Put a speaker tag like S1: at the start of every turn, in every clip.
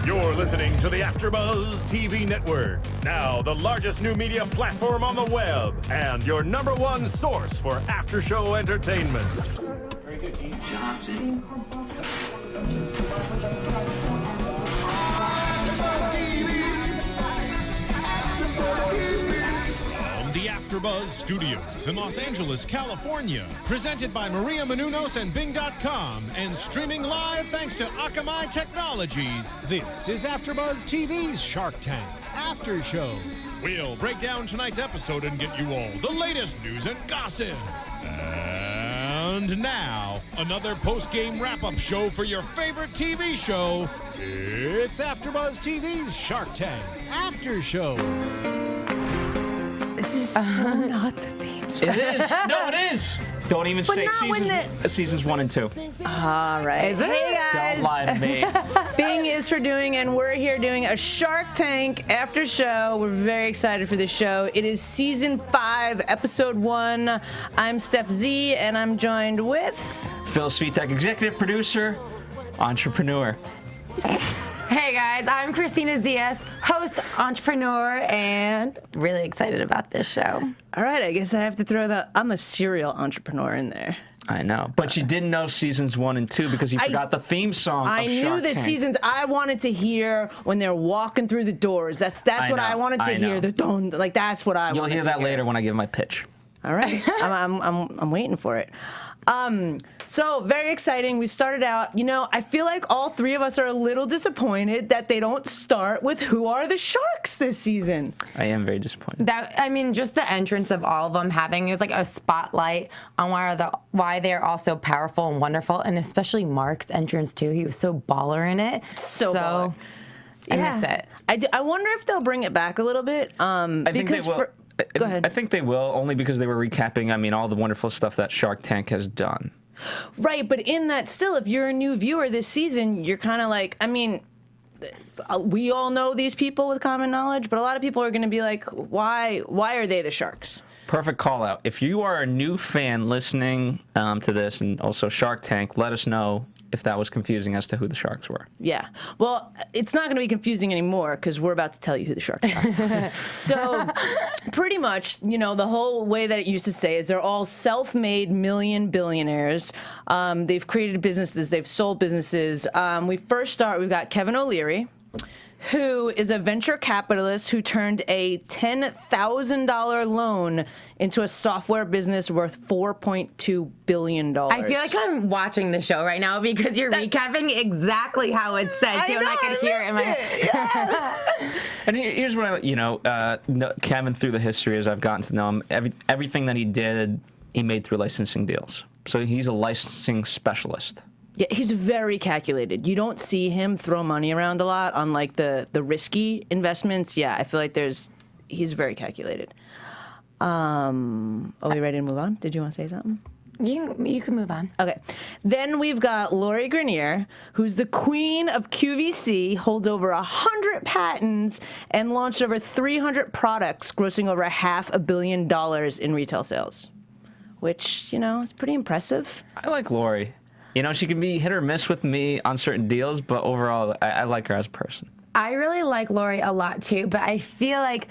S1: You're listening to the AFTERBUZZ TV Network, now the largest new media platform on the web, and your #1 source for after-show entertainment.
S2: Very good, Keith. Johnson.
S3: The AFTERBUZZ Studios in Los Angeles, California. Presented by Maria Menounos and Bing.com and streaming live thanks to Akamai Technologies. This is AFTERBUZZ TV's Shark Tank After Show. We'll break down tonight's episode and get you all the latest news and gossip. And now, another post-game wrap-up show for your favorite TV show. It's AFTERBUZZ TV's Shark Tank After Show.
S4: This is so not the theme song.
S5: It is. No, it is. Don't even say seasons 1 and 2.
S4: All right. Hey, guys.
S5: Don't lie to me.
S4: Bing is for doing, and we're here doing a Shark Tank after show. We're very excited for this show. It is season 5, episode 1. I'm Stef Z, and I'm joined with
S5: Phil Svitek, executive producer, entrepreneur.
S6: Hey guys, I'm Kristina, Zias, host, entrepreneur, and really excited about this show.
S4: All right, I guess I have to throw I'm a serial entrepreneur in there.
S5: I know, but you didn't know seasons 1 and 2 because you forgot the theme song.
S4: I knew the seasons. I wanted to hear when they're walking through the doors. That's what I wanted to hear. The don, like that's what I.
S5: You'll hear that later when I give my pitch.
S4: All right, I'm waiting for it. So very exciting. We started out, I feel like all three of us are a little disappointed that they don't start with who are the Sharks this season.
S5: I am very disappointed.
S6: Just the entrance of all of them having, it was like a spotlight on why they're all so powerful and wonderful, and especially Mark's entrance too. He was so baller in it.
S4: So baller.
S6: I miss it.
S4: I wonder if they'll bring it back a little bit.
S5: I think they will.
S4: Go ahead.
S5: I think they will, only because they were recapping, all the wonderful stuff that Shark Tank has done.
S4: Right, but in that still, if you're a new viewer this season, you're kind of like, we all know these people with common knowledge, but a lot of people are going to be like, why are they the Sharks?
S5: Perfect call out. If you are a new fan listening to this and also Shark Tank, let us know if that was confusing as to who the Sharks were.
S4: Yeah. Well, it's not going to be confusing anymore because we're about to tell you who the Sharks are. So pretty much, the whole way that it used to say is they're all self-made billionaires. They've created businesses. They've sold businesses. We've got Kevin O'Leary, who is a venture capitalist who turned a $10,000 loan into a software business worth $4.2 billion.
S6: I feel like I'm watching the show right now because you're recapping exactly how it said, and I can hear it in my head.
S4: Yeah.
S5: And here's what Kevin, through the history, as I've gotten to know him, everything that he did, he made through licensing deals. So he's a licensing specialist.
S4: Yeah, he's very calculated. You don't see him throw money around a lot on like the risky investments. Yeah, I feel like he's very calculated. Are we ready to move on? Did you want to say something?
S6: You can move on.
S4: Okay. Then we've got Lori Grenier, who's the queen of QVC, holds over 100 patents, and launched over 300 products, grossing over $500 million in retail sales, which, is pretty impressive.
S5: I like Lori. She can be hit or miss with me on certain deals, but overall, I like her as a person.
S6: I really like Lori a lot, too, but I feel like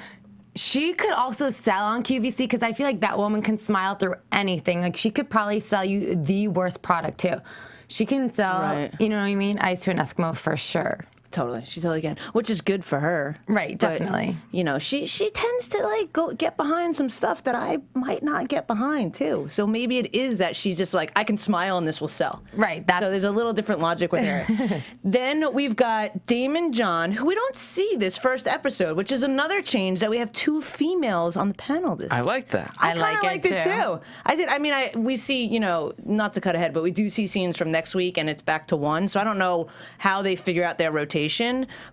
S6: she could also sell on QVC because I feel like that woman can smile through anything. Like, she could probably sell you the worst product, too. She can sell, you know what I mean, ice to an Eskimo for sure.
S4: Totally, she totally can, which is good for her.
S6: Right, definitely.
S4: But, she tends to go get behind some stuff that I might not get behind too. So maybe it is that she's just like, I can smile and this will sell.
S6: Right.
S4: So there's a little different logic with her. Then we've got Daymond John, who we don't see this first episode, which is another change that we have 2 females on the panel.
S5: I like that.
S4: I kind of liked it too. I did. We see, not to cut ahead, but we do see scenes from next week, and it's back to 1. So I don't know how they figure out their rotation.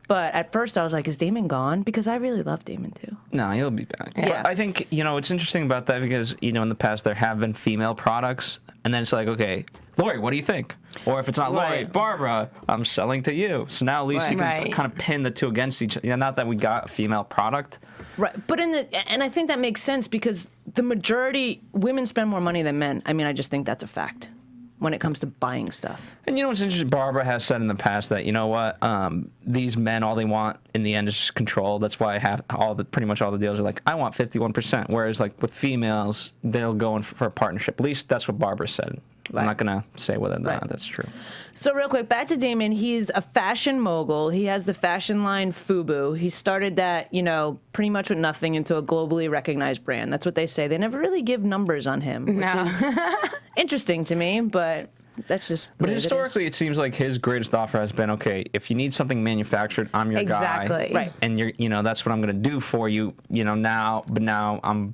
S4: But at first I was like, is Daymond gone? Because I really love Daymond too.
S5: No, he'll be back.
S4: Yeah.
S5: But I think, it's interesting about that because, in the past there have been female products, and then it's like, okay, Lori, what do you think? Or if it's not Lori, Barbara, I'm selling to you. So now at least you can kind of pin the 2 against each other. Not that we got a female product.
S4: Right. But and I think that makes sense because the majority, women spend more money than men. I just think that's a fact. when it comes to buying stuff.
S5: And you know what's interesting? Barbara has said in the past that, you know what, these men, all they want in the end is just control. That's why I have pretty much all the deals are like, I want 51%. Whereas like with females, they'll go in for a partnership. At least that's what Barbara said. Right. I'm not going to say whether or not that's true.
S4: So real quick, back to Daymond. He's a fashion mogul. He has the fashion line FUBU. He started that, you know, pretty much with nothing into a globally recognized brand. That's what they say. They never really give numbers on him, which is interesting to me, but that's just
S5: But historically, it seems like his greatest offer has been, okay, if you need something manufactured, I'm your guy.
S4: Right.
S5: And that's what I'm going to do for you, now, but now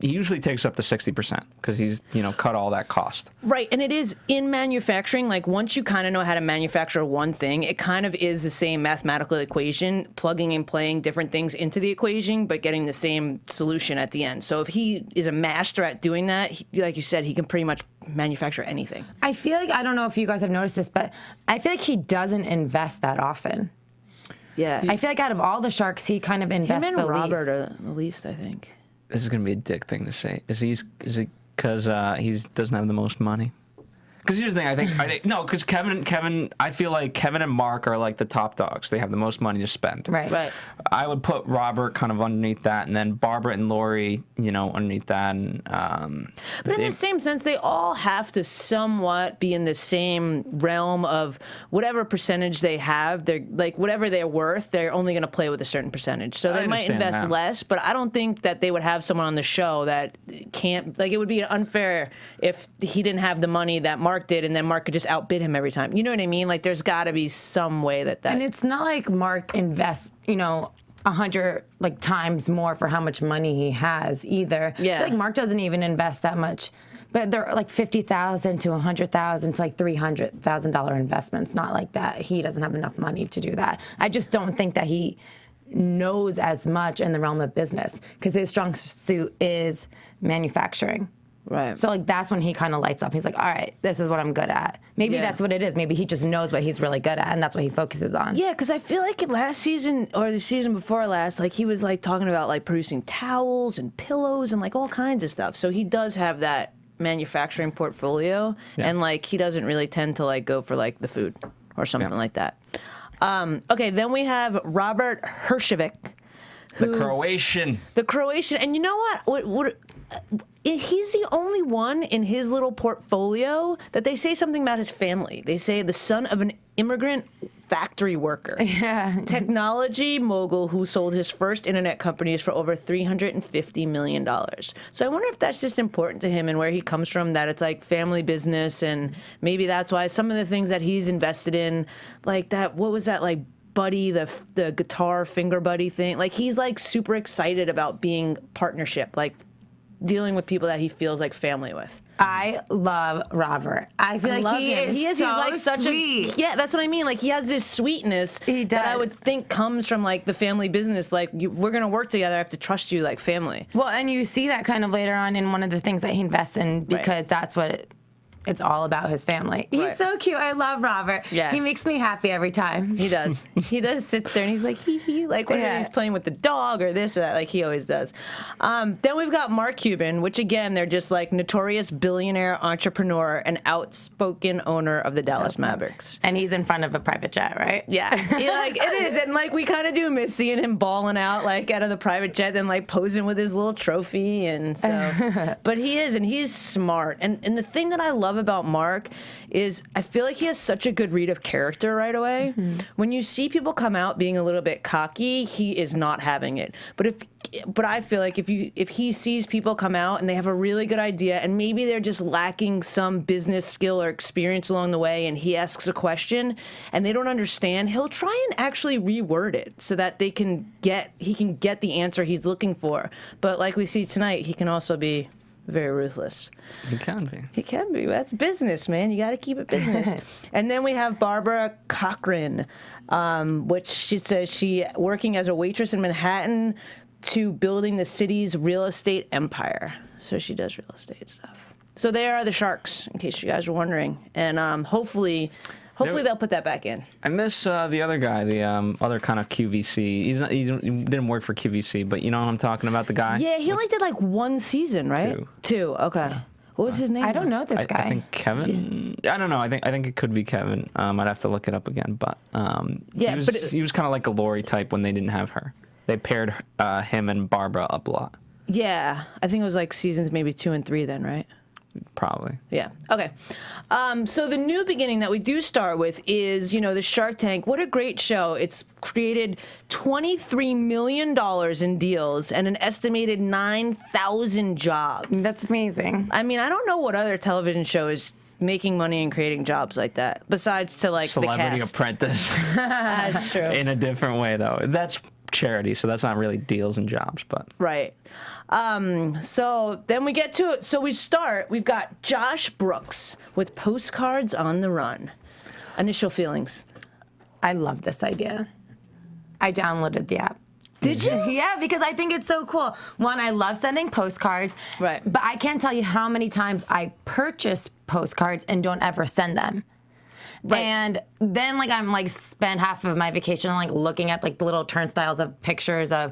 S5: he usually takes up to 60% because he's, cut all that cost.
S4: Right. And it is in manufacturing, like once you kind of know how to manufacture one thing, it kind of is the same mathematical equation, plugging and playing different things into the equation, but getting the same solution at the end. So if he is a master at doing that, like you said, he can pretty much manufacture anything.
S6: I feel like, I don't know if you guys have noticed this, but I feel like he doesn't invest that often.
S4: Yeah.
S6: I feel like out of all the sharks, he kind of invests
S4: Him
S6: the
S4: and Robert
S6: least.
S4: are the least, I think.
S5: This is going to be a dick thing to say. Is it because he doesn't have the most money? Because here's the thing, I think no, because I feel like Kevin and Mark are like the top dogs. They have the most money to spend.
S6: Right.
S5: I would put Robert kind of underneath that, and then Barbara and Lori, underneath that. And,
S4: but in the same sense, they all have to somewhat be in the same realm of whatever percentage they have. They're like whatever they're worth, they're only going to play with a certain percentage. So they might invest less, but I don't think that they would have someone on the show that can't. Like it would be unfair if he didn't have the money that Mark did, and then Mark could just outbid him every time. You know what I mean? Like, there's got to be some way that.
S6: And it's not like Mark invests, 100 times more for how much money he has either.
S4: Yeah.
S6: I feel like Mark doesn't even invest that much, but they're like $50,000 to $100,000 to like $300,000 investments. Not like that. He doesn't have enough money to do that. I just don't think that he knows as much in the realm of business because his strong suit is manufacturing.
S4: Right.
S6: So that's when he kind of lights up. He's like, all right, this is what I'm good at. Maybe that's what it is. Maybe he just knows what he's really good at, and that's what he focuses on.
S4: Yeah, because I feel like last season or the season before last, like he was like talking about like producing towels and pillows and like all kinds of stuff. So he does have that manufacturing portfolio, and like he doesn't really tend to like go for like the food or something like that. Okay, then we have Robert Hershevik.
S5: The Croatian.
S4: And you know what he's the only one in his little portfolio that they say something about his family. They say the son of an immigrant factory worker.
S6: Yeah.
S4: Technology mogul who sold his first internet companies for over $350 million. So I wonder if that's just important to him and where he comes from, that it's like family business, and maybe that's why some of the things that he's invested in, like that, what was that, like Buddy, the guitar finger buddy thing. Like he's like super excited about being partnership, like dealing with people that he feels like family with.
S6: I love Robert. I feel like he is. He's
S4: like such
S6: sweet.
S4: That's what I mean. Like he has this sweetness that I would think comes from like the family business. Like we're gonna work together. I have to trust you like family.
S6: Well, and you see that kind of later on in one of the things that he invests in because that's what it's all about, his family. He's so cute. I love Robert.
S4: Yeah.
S6: He makes me happy every time.
S4: He does. He does sit there and he's like, hee hee, like whenever he's playing with the dog or this or that, like he always does. Then we've got Mark Cuban, which again, they're just like notorious billionaire entrepreneur and outspoken owner of the Dallas Mavericks.
S6: And he's in front of a private jet, right?
S4: Yeah. Like it is. And like we kind of do miss seeing him balling out like out of the private jet and like posing with his little trophy. And so, but he is, and he's smart. And the thing that I love about Mark is I feel like he has such a good read of character right away. Mm-hmm. When you see people come out being a little bit cocky, he is not having it. But I feel like if he sees people come out and they have a really good idea and maybe they're just lacking some business skill or experience along the way, and he asks a question and they don't understand, he'll try and actually reword it so that he can get the answer he's looking for. But like we see tonight, he can also be very ruthless.
S5: He can be.
S4: He can be. That's business, man. You got to keep it business. And then we have Barbara Cochran, which she says she working as a waitress in Manhattan to building the city's real estate empire. So she does real estate stuff. So they are the Sharks, in case you guys were wondering. And hopefully they'll put that back in.
S5: I miss the other guy, the other kind of QVC. He didn't work for QVC, but you know what I'm talking about, the guy?
S4: Yeah, he only did like one season, right?
S5: Two.
S4: Okay. What was his name?
S6: I don't know this guy.
S5: I think Kevin. I don't know. I think it could be Kevin. I'd have to look it up again. But he was kind of like a Lori type when they didn't have her. They paired him and Barbara up a lot.
S4: Yeah, I think it was like seasons maybe 2 and 3 then, right?
S5: Probably.
S4: Yeah. Okay. So the new beginning that we do start with is, the Shark Tank. What a great show. It's created $23 million in deals and an estimated 9,000 jobs.
S6: That's amazing.
S4: I mean, I don't know what other television show is making money and creating jobs like that, besides to like
S5: Celebrity
S4: the cast.
S5: Apprentice.
S4: That's true.
S5: In a different way, though. That's charity, so that's not really deals and jobs, but.
S4: Right. So then we get to it. So we've got Josh Brooks with Postcards on the Run. Initial feelings.
S6: I love this idea. I downloaded the app.
S4: Did you?
S6: Yeah, because I think it's so cool. One, I love sending postcards.
S4: Right.
S6: But I can't tell you how many times I purchase postcards and don't ever send them. Right. And then I'm spend half of my vacation looking at the little turnstiles of pictures of,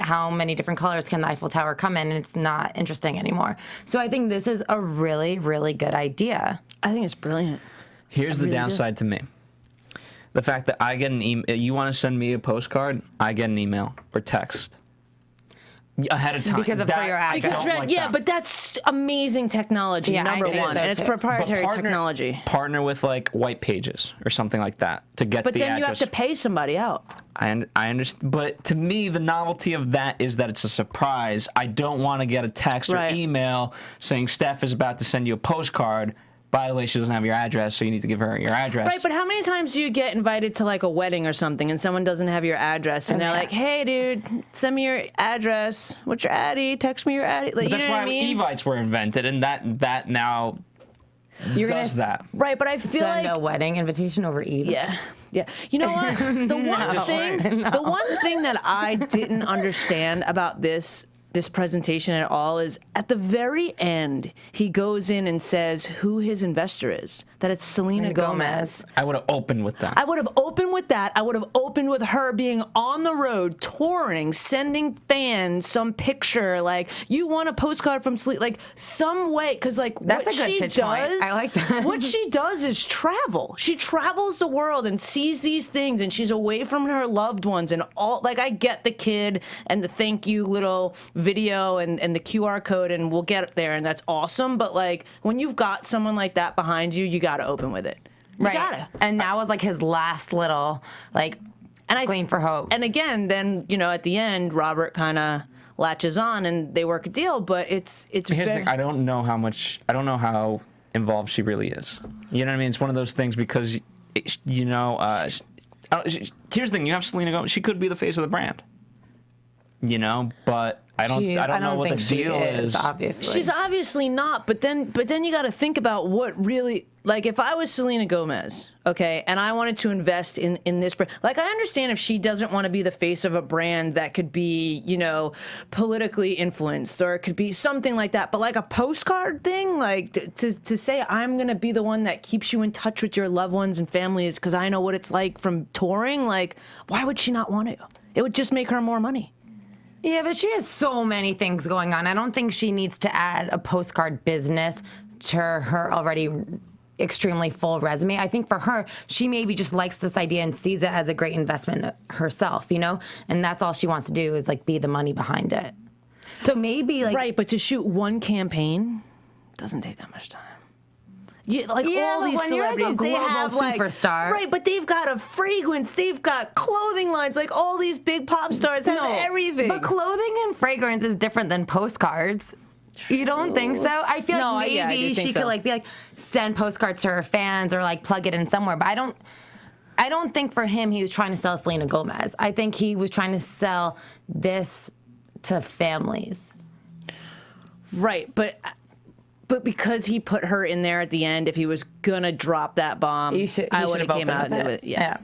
S6: how many different colors can the Eiffel Tower come in, and it's not interesting anymore. So I think this is a really, really good idea.
S4: I think it's brilliant.
S5: Here's the downside to me. The fact that I get an email, you want to send me a postcard, I get an email or text. Ahead of time.
S6: Because of for your address.
S4: But that's amazing technology, number one. And it's proprietary technology.
S5: Partner with white pages or something like that to get the address.
S4: But then you have to pay somebody out.
S5: I understand. But to me, the novelty of that is that it's a surprise. I don't want to get a text or email saying Steph is about to send you a postcard. By the way, she doesn't have your address, so you need to give her your address.
S4: Right, but how many times do you get invited to a wedding or something and someone doesn't have your address and they're like, hey, dude, send me your address. What's your addy? Text me your addy.
S5: But that's why Evites were invented, and that now does that.
S4: Right, but I feel
S6: send a wedding invitation over Eve.
S4: Yeah. Yeah. You know what? The one thing that I didn't understand about this presentation at all is at the very end, he goes in and says who his investor is, that it's Selena Gomez.
S5: I would have opened with that.
S4: I would have opened with that. I would have opened with her being on the road, touring, sending fans some picture, you want a postcard from Selena, some way, because
S6: that's
S4: what
S6: a good
S4: she
S6: pitch
S4: does,
S6: point. I like that.
S4: What she does is travel. She travels the world and sees these things, and she's away from her loved ones, and all, I get the kid and the thank you little video and the QR code, and we'll get there, and that's awesome. But when you've got someone like that behind you, you got to open with it. You gotta.
S6: And that was his last little gleam for hope.
S4: And again, then at the end, Robert kind of latches on, and they work a deal. But it's
S5: Here's the thing, I don't know how involved she really is. You know what I mean? It's one of those things because here's the thing: you have Selena Gomez. She could be the face of the brand. But I don't know what the deal is.
S6: Obviously,
S4: she's obviously not. But then you got to think about what really, if I was Selena Gomez, okay, and I wanted to invest in this brand. I understand if she doesn't want to be the face of a brand that could be, politically influenced, or it could be something like that. But a postcard thing, to say I'm gonna be the one that keeps you in touch with your loved ones and families because I know what it's like from touring. Why would she not want to? It would just make her more money.
S6: Yeah, but she has so many things going on. I don't think she needs to add a postcard business to her already extremely full resume. I think for her, she maybe just likes this idea and sees it as a great investment herself, And that's all she wants to do is be the money behind it. So maybe
S4: right, but to shoot one campaign doesn't take that much time. All these celebrities,
S6: they have superstar,
S4: right? But they've got a fragrance, they've got clothing lines, all these big pop stars have everything.
S6: But clothing and fragrance is different than postcards. True. You don't think so? I feel maybe she could send postcards to her fans or plug it in somewhere. But I don't think for him he was trying to sell Selena Gomez. I think he was trying to sell this to families.
S4: Right, but because he put her in there at the end, if he was gonna drop that bomb, I would have came out with it. Yeah,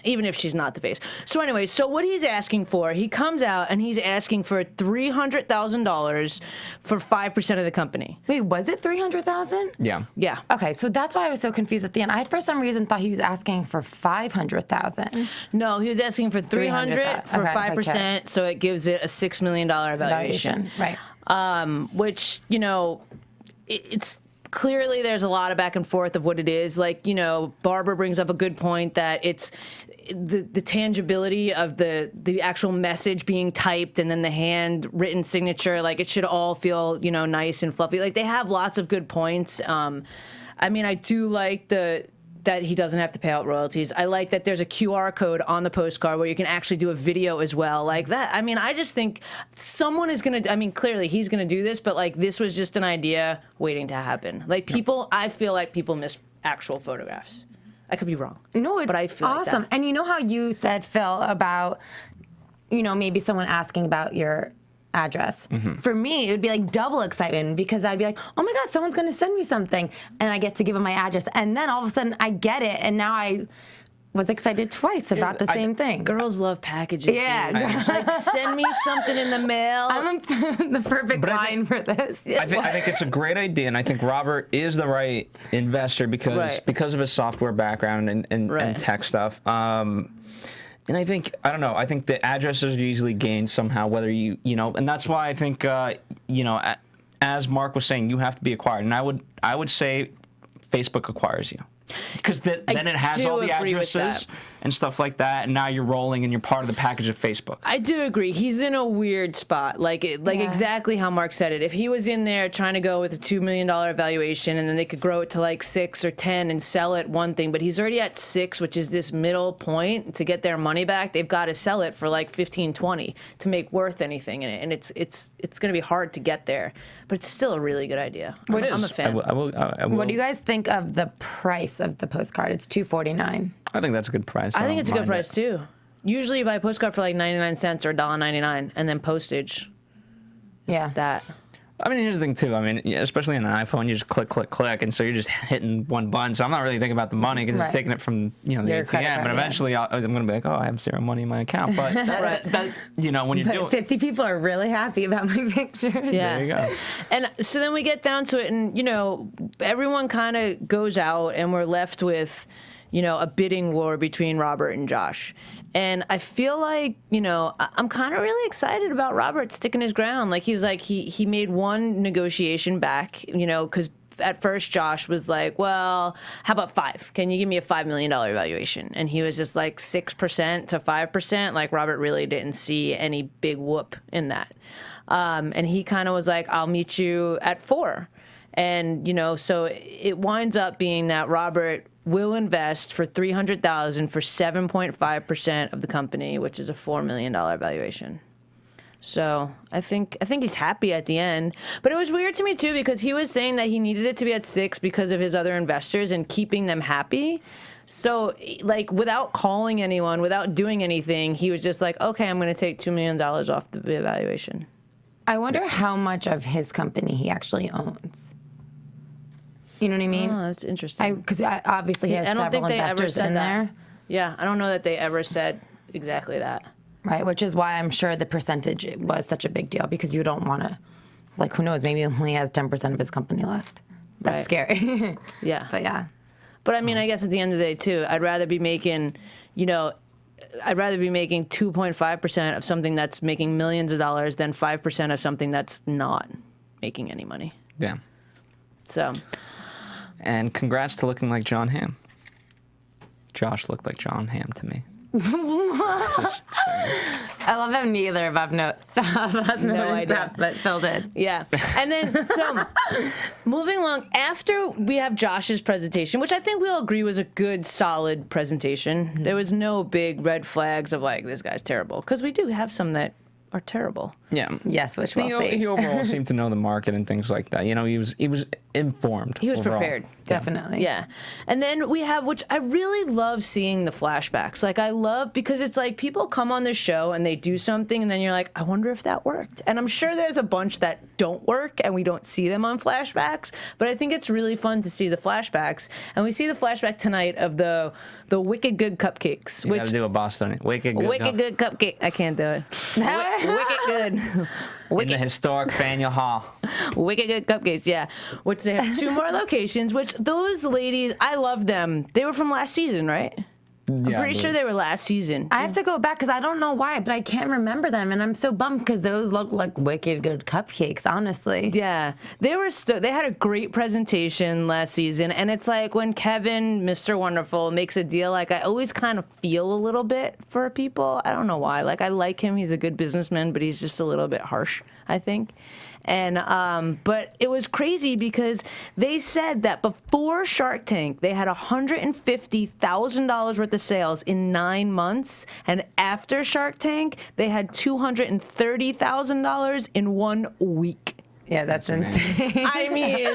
S4: even if she's not the face. So anyway, what he's asking for, he comes out and he's asking for $300,000 for 5% of the company.
S6: Wait, was it $300,000?
S5: Yeah.
S4: Yeah.
S6: Okay, so that's why I was so confused at the end. I for some reason thought he was asking for $500,000.
S4: No, he was asking for $300,000 for 5%, so it gives it a $6 million valuation.
S6: Right.
S4: Which it's clearly there's a lot of back and forth of what it is. Like, you know, Barbara brings up a good point that it's the tangibility of the actual message being typed and then the handwritten signature. Like, it should all feel, you know, nice and fluffy. Like, they have lots of good points. I mean, I do like that he doesn't have to pay out royalties. I like that there's a QR code on the postcard where you can actually do a video as well. Like that. I mean, I just think someone is going to, I mean, clearly he's going to do this, but like this was just an idea waiting to happen. Like people, I feel like people miss actual photographs. I could be wrong.
S6: No, it's
S4: but I feel
S6: awesome.
S4: like that.
S6: And you know how you said, Phil, about, you know, maybe someone asking about your address. For me, it would be like double excitement because I'd be like, oh my God, someone's going to send me something. And I get to give them my address. And then all of a sudden I get it. And now I was excited twice about the same thing.
S4: Girls love packages.
S6: Yeah.
S4: Dude. Like, send me something in the mail.
S6: I'm the perfect line for this.
S5: I think it's a great idea, and I think Robert is the right investor because of his software background and tech stuff. And I think, I don't know, I think the addresses are easily gained somehow, whether you know, and that's why I think, you know, as Mark was saying, you have to be acquired. And I would say Facebook acquires you. Because then it has all the addresses and stuff like that, and now you're rolling and you're part of the package of Facebook.
S4: I do agree. He's in a weird spot, like exactly how Mark said it. If he was in there trying to go with a $2 million valuation, and then they could grow it to like 6 or 10 and sell it, one thing. But he's already at 6, which is this middle point. To get their money back, they've got to sell it for like 15, 20 to make worth anything in it, and it's going to be hard to get there. But it's still a really good idea. I'm a fan.
S5: I will.
S6: What do you guys think of the price of the postcard? It's $2.49.
S5: I think that's a good price.
S4: I think it's a good price too. Usually you buy a postcard for like 99 cents or $1.99, and then postage.
S6: Yeah.
S4: That.
S5: I mean, here's the thing too. I mean, especially on an iPhone, you just click, click, click, and so you're just hitting one button. So I'm not really thinking about the money because it's taking it from the
S6: Your
S5: ATM.
S6: credit card,
S5: But eventually, I'm going to be like, oh, I have zero money in my account. But that, you know, when you're doing,
S6: 50 people are really happy about my pictures.
S4: Yeah.
S5: there you go.
S4: And so then we get down to it, and, you know, everyone kind of goes out, and we're left with, you know, a bidding war between Robert and Josh. And I feel like, you know, I'm kind of really excited about Robert sticking his ground. Like, he was like, he made one negotiation back, you know, because at first Josh was like, well, how about 5? Can you give me a $5 million valuation? And he was just like 6% to 5%. Like, Robert really didn't see any big whoop in that. And he kind of was like, I'll meet you at 4. And, you know, so it winds up being that Robert will invest for $300,000 for 7.5% of the company, which is a $4 million valuation. So I think he's happy at the end. But it was weird to me too, because he was saying that he needed it to be at 6 because of his other investors and keeping them happy. So, like, without calling anyone, without doing anything, he was just like, okay, I'm going to take $2 million off the valuation.
S6: I wonder how much of his company he actually owns. You know what I mean?
S4: Oh, that's interesting.
S6: Because obviously he has several investors in there.
S4: Yeah, I don't know that they ever said exactly that.
S6: Right, which is why I'm sure the percentage was such a big deal, because you don't want to, like, who knows, maybe he only has 10% of his company left. That's scary.
S4: Yeah.
S6: But yeah.
S4: But I mean, I guess at the end of the day, too, I'd rather be making, you know, I'd rather be making 2.5% of something that's making millions of dollars than 5% of something that's not making any money.
S5: Yeah.
S4: So.
S5: And congrats to looking like John Hamm. Josh looked like John Hamm to me. Just saying.
S6: I love how neither of us noticed that, but Phil did.
S4: Yeah. And then, so, moving along, after we have Josh's presentation, which I think we all agree was a good, solid presentation. Mm-hmm. There was no big red flags of, like, this guy's terrible. Because we do have some that are terrible.
S5: Yeah.
S6: Yes, which we'll see.
S5: He overall seemed to know the market and things like that. You know, he was informed.
S4: He was
S5: overall.
S4: prepared.
S6: Definitely.
S4: Yeah. And then we have, which I really love seeing the flashbacks. Like, I love, because it's like people come on the show and they do something and then you're like, I wonder if that worked. And I'm sure there's a bunch that don't work and we don't see them on flashbacks, but I think it's really fun to see the flashbacks. And we see the flashback tonight of the Wicked Good Cupcakes.
S5: You gotta do a Boston. Wicked Good.
S4: Wicked Good Cupcake. I can't do it. Wicked Good.
S5: In the historic Faneuil Hall.
S4: Wicked Good Cupcakes, yeah. Which they have 2 more locations, which those ladies, I love them. They were from last season, right? I'm pretty sure they were last season.
S6: I have to go back because I don't know why, but I can't remember them, and I'm so bummed because those look like wicked good cupcakes, honestly.
S4: Yeah, they were. They had a great presentation last season, and it's like when Kevin, Mr. Wonderful, makes a deal. Like I always kind of feel a little bit for people. I don't know why. Like I like him. He's a good businessman, but he's just a little bit harsh, I think. And but it was crazy because they said that before Shark Tank, they had $150,000 worth of sales in 9 months, and after Shark Tank, they had $230,000 in 1 week.
S6: Yeah, that's insane.
S4: I mean,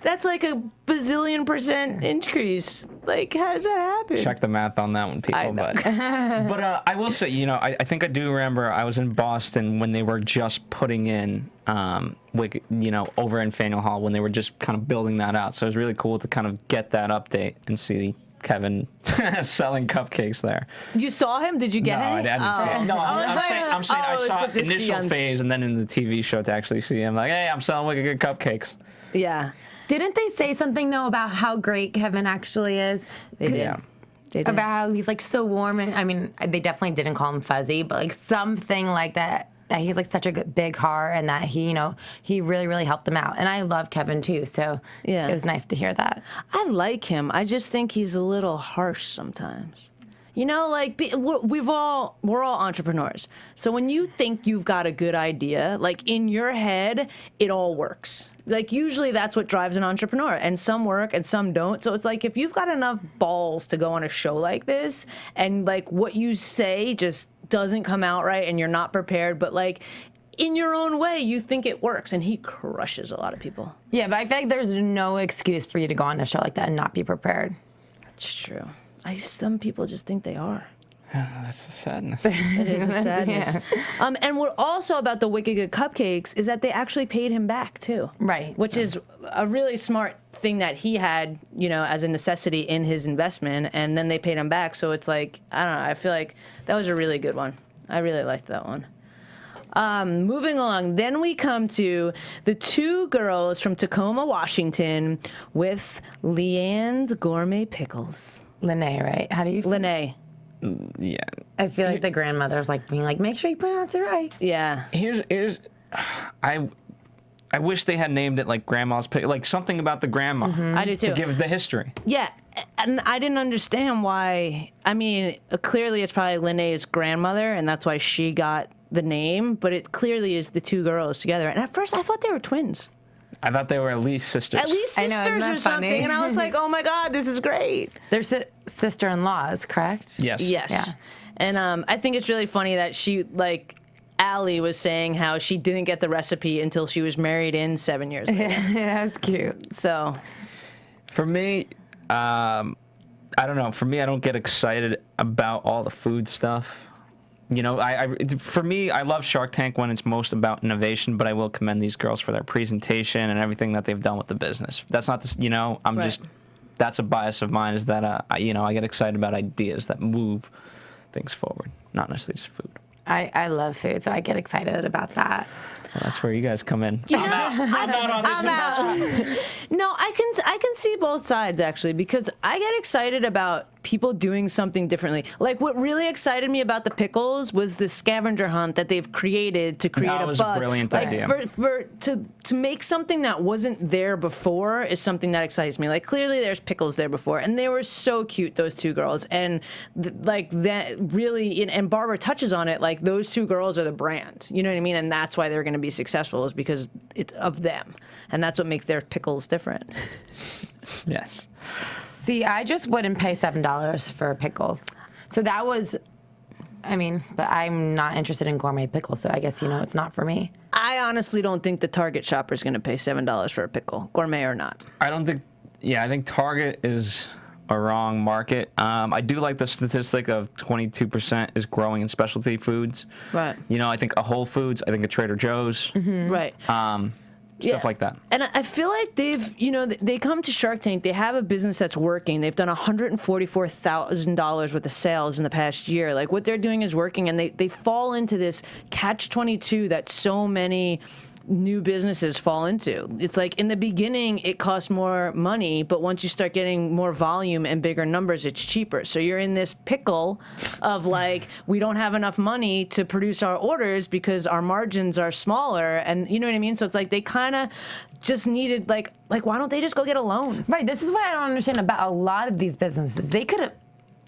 S4: that's like a bazillion% increase. Like, how does that happen?
S5: Check the math on that one, people. But I will say, you know, I think I do remember I was in Boston when they were just putting in, you know, over in Faneuil Hall when they were just kind of building that out. So it was really cool to kind of get that update and see Kevin selling cupcakes there.
S4: You saw him? Did you get him?
S5: No, I didn't see him. No, I'm saying I saw initial phase and then in the TV show to actually see him. Like, hey, I'm selling wicked good cupcakes.
S4: Yeah.
S6: Didn't they say something, though, about how great Kevin actually is?
S4: They did.
S5: Yeah.
S4: They did.
S6: About how he's, like, so warm. And, I mean, they definitely didn't call him fuzzy, but, like, something like that. That he's, like, such a good, big heart and that he, you know, he really, really helped them out. And I love Kevin, too. So
S4: yeah,
S6: it was nice to hear that.
S4: I like him. I just think he's a little harsh sometimes. You know, like we're all entrepreneurs. So when you think you've got a good idea, like in your head, it all works. Like usually that's what drives an entrepreneur, and some work and some don't. So it's like if you've got enough balls to go on a show like this, and like what you say just doesn't come out right, and you're not prepared, but like in your own way, you think it works, and he crushes a lot of people.
S6: Yeah, but I feel like there's no excuse for you to go on a show like that and not be prepared.
S4: That's true. Some people just think they are.
S5: That's the sadness.
S4: It is a sadness. Yeah. And what also about the Wicked Good Cupcakes is that they actually paid him back, too.
S6: Right.
S4: Which is a really smart thing that he had, you know, as a necessity in his investment, and then they paid him back. So it's like, I don't know, I feel like that was a really good one. I really liked that one. Moving along, then we come to the two girls from Tacoma, Washington with Leanne's Gourmet Pickles.
S6: Lene, right? How do you?
S4: Lene.
S5: Yeah.
S6: I feel like the grandmother's like being like, make sure you pronounce it right.
S4: Yeah.
S5: Here's, I wish they had named it like Grandma's Pickle, like something about the grandma.
S4: Mm-hmm. I do too.
S5: To give the history.
S4: Yeah, and I didn't understand why. I mean, clearly it's probably Lene's grandmother, and that's why she got the name. But it clearly is the two girls together. And at first, I thought they were twins.
S5: I thought they were at least sisters.
S4: At least
S6: I know,
S4: sisters
S6: isn't that
S4: or something.
S6: funny?
S4: And I was like, oh my God, this is great.
S6: They're sister-in-laws, correct?
S5: Yes.
S4: Yes.
S6: Yeah.
S4: And I think it's really funny that she, like, Allie was saying how she didn't get the recipe until she was married in 7 years later.
S6: Yeah, that's cute.
S4: So.
S5: For me, I don't know. For me, I don't get excited about all the food stuff. You know, for me, I love Shark Tank when it's most about innovation, but I will commend these girls for their presentation and everything that they've done with the business. That's not this, you know, that's a bias of mine is that, you know, I get excited about ideas that move things forward, not necessarily just food.
S6: I love food, so I get excited about that.
S5: Well, that's where you guys come in.
S4: Yeah.
S5: I'm out on this investment.
S4: No, I can see both sides actually, because I get excited about people doing something differently. Like what really excited me about the pickles was the scavenger hunt that they've created to create
S5: That
S4: a
S5: was
S4: buzz.
S5: a brilliant
S4: like,
S5: idea.
S4: To make something that wasn't there before is something that excites me. Like clearly there's pickles there before, and they were so cute, those two girls, and like that really. And Barbara touches on it. Like those two girls are the brand. You know what I mean? And that's why they're going to be successful is because it's of them, and that's what makes their pickles different.
S5: Yes.
S6: See, I just wouldn't pay $7 for pickles. So that was, I mean, but I'm not interested in gourmet pickles, so I guess, you know, it's not for me.
S4: I honestly don't think the Target shopper is going to pay $7 for a pickle, gourmet or not.
S5: I don't think, I think Target is a wrong market. I do like the statistic of 22% is growing in specialty foods.
S4: Right.
S5: You know, I think a Whole Foods, I think a Trader Joe's.
S4: Mm-hmm. Right.
S5: Stuff like that.
S4: And I feel like they come to Shark Tank, they have a business that's working. They've done $144,000 worth of sales in the past year. Like what they're doing is working, and they fall into this catch-22 that so many new businesses fall into. It's like in the beginning, it costs more money, but once you start getting more volume and bigger numbers, it's cheaper. So you're in this pickle of like, we don't have enough money to produce our orders because our margins are smaller. And you know what I mean? So it's like they kind of just needed like, why don't they just go get a loan?
S6: Right. This is what I don't understand about a lot of these businesses. They could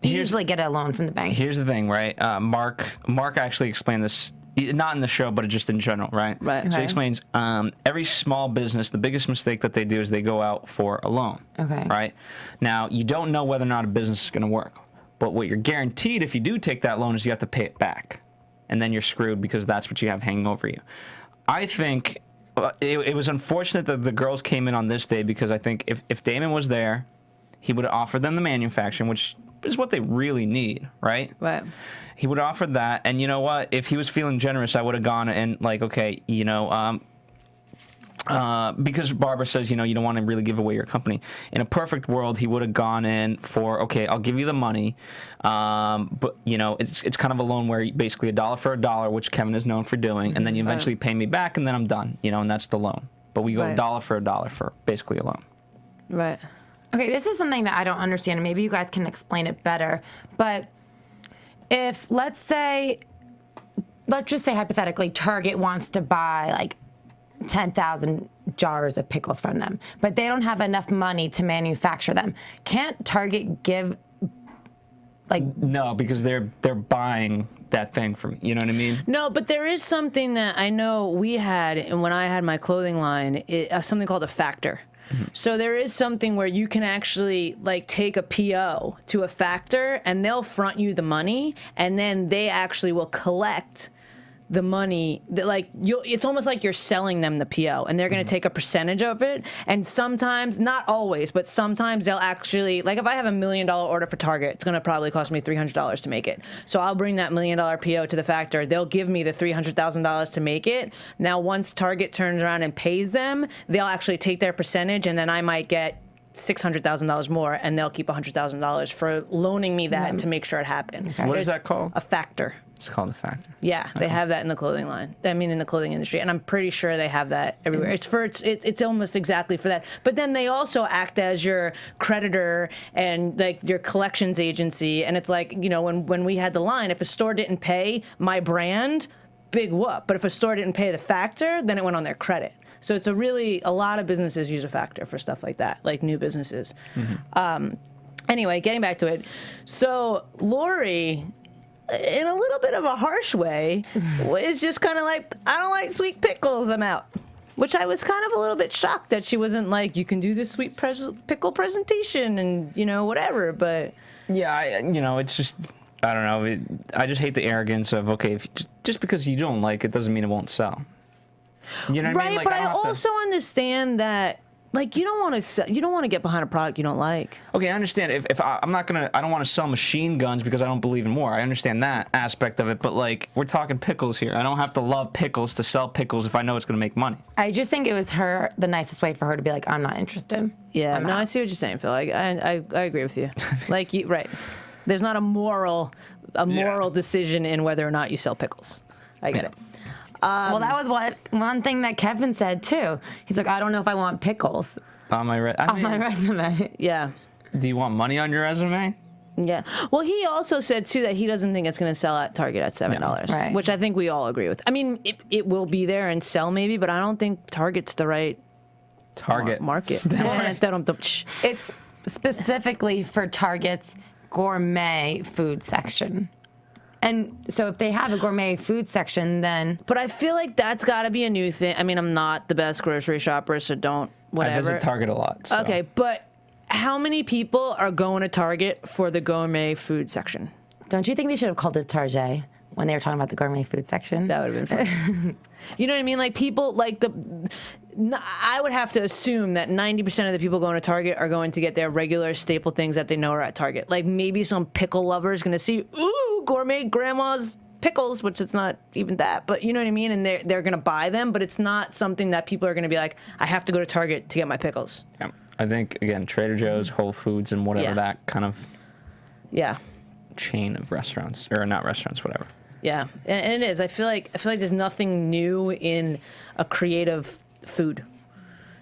S6: easily get a loan from the bank.
S5: Here's the thing, right? Mark actually explained this, not in the show, but just in general, right?
S4: Right.
S5: So he explains every small business, the biggest mistake that they do is they go out for a loan.
S6: Okay.
S5: Right? Now, you don't know whether or not a business is going to work. But what you're guaranteed if you do take that loan is you have to pay it back. And then you're screwed because that's what you have hanging over you. I think it was unfortunate that the girls came in on this day because I think if Daymond was there, he would have offered them the manufacturing, which is what they really need, right?
S4: Right.
S5: He would have offered that, and you know what? If he was feeling generous, I would have gone and like, okay, you know, because Barbara says, you know, you don't want to really give away your company. In a perfect world, he would have gone in for, okay, I'll give you the money, but you know, it's kind of a loan where basically $1 for $1, which Kevin is known for doing, and then you eventually pay me back, and then I'm done, you know, and that's the loan. But we go $1 for $1 for basically a loan.
S4: Right.
S6: Okay, this is something that I don't understand. Maybe you guys can explain it better. But if, let's just say hypothetically, Target wants to buy like 10,000 jars of pickles from them, but they don't have enough money to manufacture them. Can't Target give, like...
S5: No, because they're buying that thing from, you know what I mean?
S4: No, but there is something that I know we had, and when I had my clothing line, something called a factor. So there is something where you can actually like take a PO to a factor and they'll front you the money and then they actually will collect the money that like it's almost like you're selling them the PO and they're going to take a percentage of it. And sometimes, not always, but sometimes they'll actually, like if I have $1 million order for Target, it's going to probably cost me $300 to make it. So I'll bring that $1 million PO to the factor. They'll give me the $300,000 to make it. Now, once Target turns around and pays them, they'll actually take their percentage and then I might get $600,000 more and they'll keep $100,000 for loaning me that to make sure it happened.
S5: Okay. What is that called?
S4: A factor.
S5: It's called a factor.
S4: Yeah, they have that in the clothing line. I mean, in the clothing industry, and I'm pretty sure they have that everywhere. It's almost exactly for that. But then they also act as your creditor and like your collections agency. And it's like, you know, when we had the line, if a store didn't pay my brand, big whoop. But if a store didn't pay the factor, then it went on their credit. So it's a lot of businesses use a factor for stuff like that, like new businesses. Anyway, getting back to it. So Lori, in a little bit of a harsh way, is just kind of like, I don't like sweet pickles, I'm out. Which I was kind of a little bit shocked that she wasn't like, you can do this sweet pickle presentation and, you know, whatever, but...
S5: Yeah, you know, it's just, I don't know, I just hate the arrogance of, okay, if just because you don't like it doesn't mean it won't sell. You know what I mean? Like,
S4: but I also understand that, like, you don't want to get behind a product you don't like.
S5: Okay, I understand. If I'm not gonna, I don't want to sell machine guns because I don't believe in war. I understand that aspect of it, but like, we're talking pickles here. I don't have to love pickles to sell pickles if I know it's gonna make money.
S6: I just think it was the nicest way for her to be like, I'm not interested.
S4: Yeah, I see what you're saying, Phil. I agree with you. Like, right. There's not a moral decision in whether or not you sell pickles. I get it.
S6: Well, that was one thing that Kevin said too. He's like, I don't know if I want pickles
S5: on my
S6: resume.
S4: Yeah.
S5: Do you want money on your resume?
S4: Yeah. Well, he also said too that he doesn't think it's going to sell at Target at $7,
S6: right.
S4: Which I think we all agree with. I mean, it will be there and sell maybe, but I don't think Target's the right market.
S6: It's specifically for Target's gourmet food section. And so if they have a gourmet food section, then...
S4: But I feel like that's got to be a new thing. I mean, I'm not the best grocery shopper, so don't, whatever.
S5: I visit Target a lot. So.
S4: Okay, but how many people are going to Target for the gourmet food section?
S6: Don't you think they should have called it Target when they were talking about the gourmet food section?
S4: That would have been fun. You know what I mean? Like, people, like, I would have to assume that 90% of the people going to Target are going to get their regular staple things that they know are at Target. Like, maybe some pickle lover is going to see, ooh, gourmet grandma's pickles, which it's not even that, but you know what I mean? And they're going to buy them, but it's not something that people are going to be like, I have to go to Target to get my pickles.
S5: Yeah. I think, again, Trader Joe's, Whole Foods, and whatever that kind of chain of restaurants, or not restaurants, whatever.
S4: Yeah, and it is. I feel like there's nothing new in a creative food.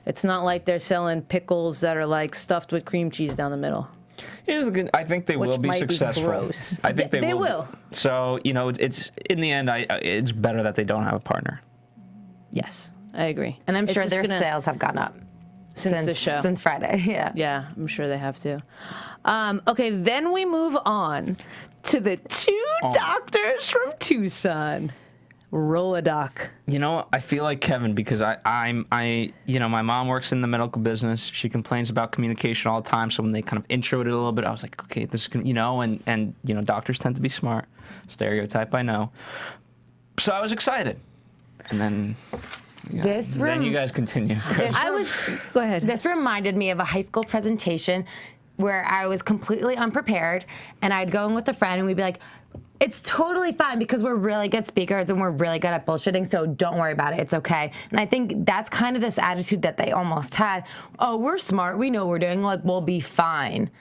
S4: It's not like they're selling pickles that are like stuffed with cream cheese down the middle.
S5: Here's the good. I think they will be successful.
S4: Gross.
S5: I think
S4: they will.
S5: So it's in the end, it's better that they don't have a partner.
S4: Yes, I agree.
S6: And I'm sure their sales have gone up
S4: since the show.
S6: Since Friday, yeah.
S4: Yeah, I'm sure they have to. Okay, then we move on to the two doctors from Tucson. Rolodoc.
S5: You know, I feel like Kevin because my mom works in the medical business. She complains about communication all the time. So when they kind of introed it a little bit, I was like, okay, this is, and doctors tend to be smart. Stereotype, I know. So I was excited. And then, then you guys continue.
S4: Go ahead.
S6: This reminded me of a high school presentation where I was completely unprepared, and I'd go in with a friend, and we'd be like, it's totally fine because we're really good speakers and we're really good at bullshitting, so don't worry about it. It's okay. And I think that's kind of this attitude that they almost had. Oh, we're smart. We know what we're doing. Like, we'll be fine.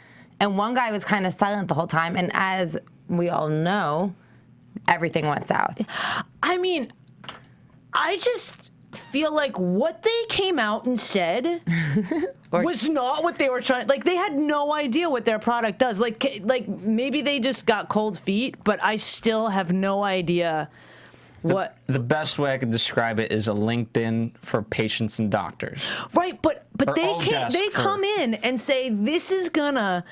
S6: And one guy was kind of silent the whole time, and as we all know, everything went south.
S4: I mean, I just feel like what they came out and said was not what they were trying. Like, they had no idea what their product does. Like maybe they just got cold feet, but I still have no idea what.
S5: The best way I could describe it is a LinkedIn for patients and doctors.
S4: Right, but they come in and say this is gonna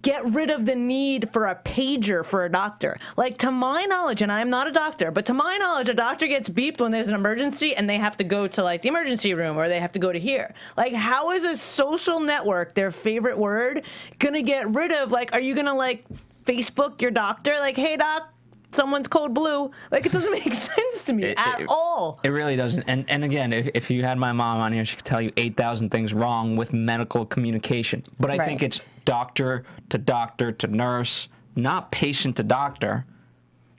S4: get rid of the need for a pager for a doctor. Like, to my knowledge, and I'm not a doctor, but to my knowledge, a doctor gets beeped when there's an emergency and they have to go to, like, the emergency room or they have to go to here. Like, how is a social network, their favorite word, gonna get rid of, like, are you gonna, like, Facebook your doctor? Like, hey, doc, someone's code blue. Like, it doesn't make sense to me at all.
S5: It really doesn't. And again, if you had my mom on here, she could tell you 8,000 things wrong with medical communication. But I think it's doctor to nurse, not patient to doctor.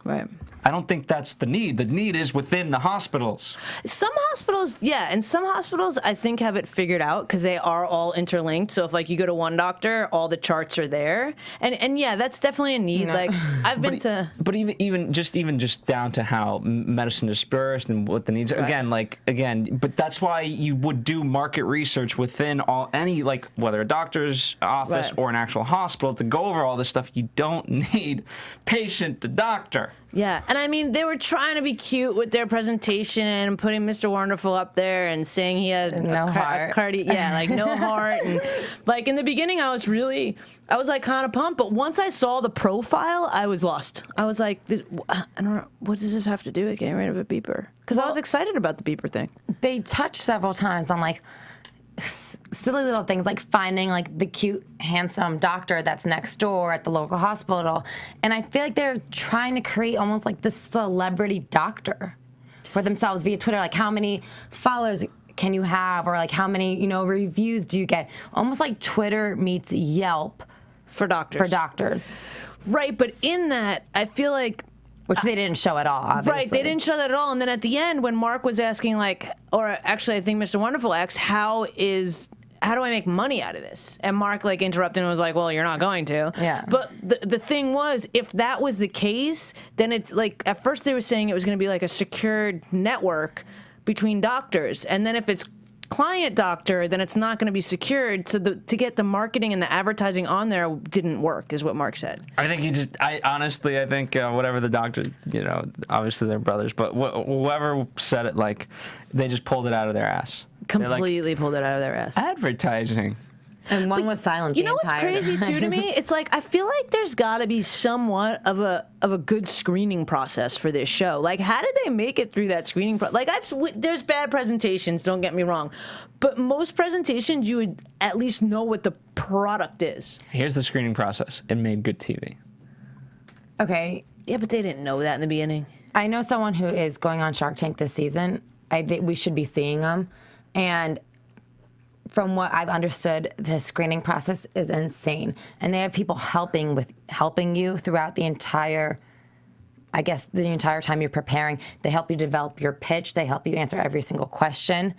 S4: Right.
S5: I don't think that's the need. The need is within the hospitals.
S4: Some hospitals, yeah, and some hospitals I think have it figured out because they are all interlinked. So if, like, you go to one doctor, all the charts are there, and yeah, that's definitely a need. No. Like, I've been to,
S5: but even just down to how medicine is dispersed and what the needs are.
S4: Right.
S5: Again, but that's why you would do market research within any, like, whether a doctor's office or an actual hospital to go over all this stuff. You don't need patient to doctor.
S4: Yeah, and I mean, they were trying to be cute with their presentation and putting Mr. Wonderful up there and saying he had
S6: no heart.
S4: Like, no heart. And, like, in the beginning, I was like, kind of pumped. But once I saw the profile, I was lost. I was like, I don't know, what does this have to do with getting rid of a beeper? Because I was excited about the beeper thing.
S6: They touched several times on, like, silly little things like finding, like, the cute, handsome doctor that's next door at the local hospital. And I feel like they're trying to create almost like the celebrity doctor for themselves via Twitter. Like, how many followers can you have? Or, like, how many, reviews do you get? Almost like Twitter meets Yelp
S4: for doctors. Right, but in that, I feel like,
S6: which they didn't show at all, obviously.
S4: Right, they didn't show that at all. And then at the end, when Mark was asking, like, or actually I think Mr. Wonderful asked, how do I make money out of this? And Mark, like, interrupted and was like, well, you're not going to.
S6: Yeah.
S4: But the thing was, if that was the case, then it's like, at first they were saying it was going to be like a secured network between doctors. And then if it's client doctor, then it's not going to be secured. So to get the marketing and the advertising on there didn't work, is what Mark said.
S5: I think honestly, I think whatever the doctor, obviously they're brothers, but whoever said it, like, they just pulled it out of their ass.
S4: Completely pulled it out of their ass.
S5: Advertising.
S6: And one was silent.
S4: You know what's crazy too to me? It's like, I feel like there's got to be somewhat of a good screening process for this show. Like, how did they make it through that screening process? Like, there's bad presentations, don't get me wrong, but most presentations you would at least know what the product is.
S5: Here's the screening process. It made good TV.
S6: Okay.
S4: Yeah, but they didn't know that in the beginning.
S6: I know someone who is going on Shark Tank this season. I think we should be seeing them, and from what I've understood, the screening process is insane. And they have people helping you throughout the entire time you're preparing. They help you develop your pitch. They help you answer every single question.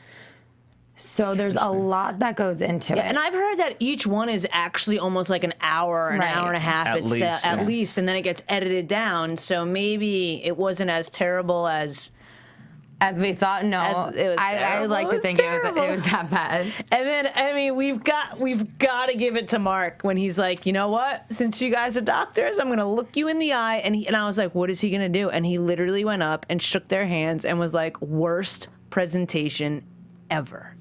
S6: So there's a lot that goes into it.
S4: And I've heard that each one is actually almost like an hour, an hour and a half at least, and then it gets edited down. So maybe it wasn't as terrible as
S6: we saw. No, I like to think it was that bad.
S4: And then, I mean, we've got to give it to Mark when he's like, you know what? Since you guys are doctors, I'm going to look you in the eye. And I was like, what is he going to do? And he literally went up and shook their hands and was like, worst presentation ever.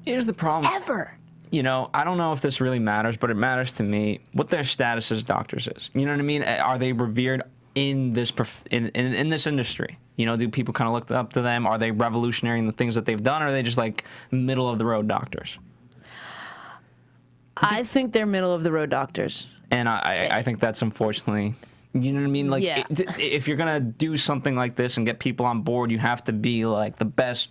S5: Here's the problem.
S4: Ever.
S5: You know, I don't know if this really matters, but it matters to me what their status as doctors is. You know what I mean? Are they revered in this in this industry? You know, do people kind of look up to them? Are they revolutionary in the things that they've done, or are they just like middle of the road doctors?
S4: I think they're middle of the road doctors.
S5: And I think that's unfortunately, you know what I mean? Like, if you're going to do something like this and get people on board, you have to be like the best.